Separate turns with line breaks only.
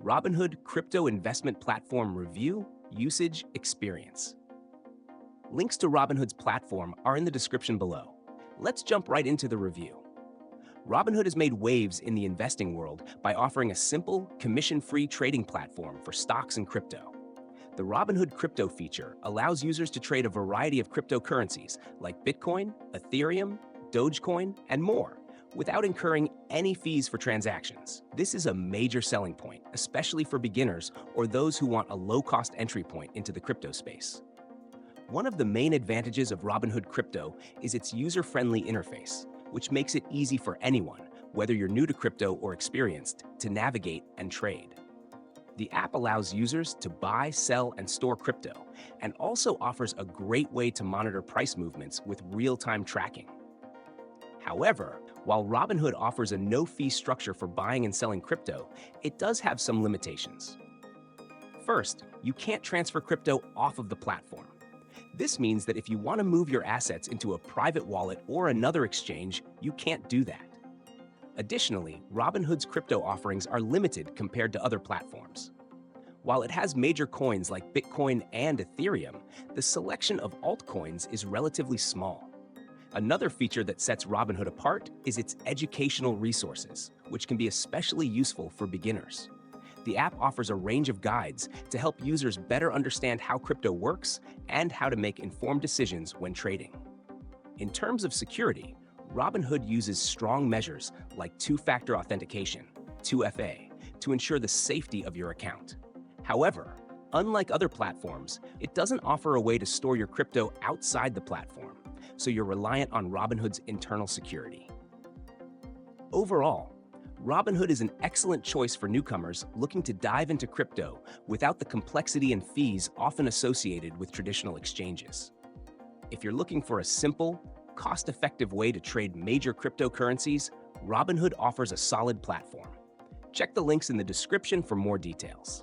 Robinhood Crypto Investment Platform Review Usage Experience. Links to Robinhood's platform are in the description below. Let's jump right into the review. Robinhood has made waves in the investing world by offering a simple, commission-free trading platform for stocks and crypto. The Robinhood Crypto feature allows users to trade a variety of cryptocurrencies like Bitcoin, Ethereum, Dogecoin, and more, without incurring any fees for transactions. This is a major selling point, especially for beginners or those who want a low-cost entry point into the crypto space. One of the main advantages of Robinhood Crypto is its user-friendly interface, which makes it easy for anyone, whether you're new to crypto or experienced, to navigate and trade. The app allows users to buy, sell, and store crypto, and also offers a great way to monitor price movements with real-time tracking. However, while Robinhood offers a no-fee structure for buying and selling crypto, it does have some limitations. First, you can't transfer crypto off of the platform. This means that if you want to move your assets into a private wallet or another exchange, you can't do that. Additionally, Robinhood's crypto offerings are limited compared to other platforms. While it has major coins like Bitcoin and Ethereum, the selection of altcoins is relatively small. Another feature that sets Robinhood apart is its educational resources, which can be especially useful for beginners. The app offers a range of guides to help users better understand how crypto works and how to make informed decisions when trading. In terms of security, Robinhood uses strong measures like two-factor authentication, 2FA, to ensure the safety of your account. However, unlike other platforms, it doesn't offer a way to store your crypto outside the platform, so you're reliant on Robinhood's internal security. Overall, Robinhood is an excellent choice for newcomers looking to dive into crypto without the complexity and fees often associated with traditional exchanges. If you're looking for a simple, cost-effective way to trade major cryptocurrencies, Robinhood offers a solid platform. Check the links in the description for more details.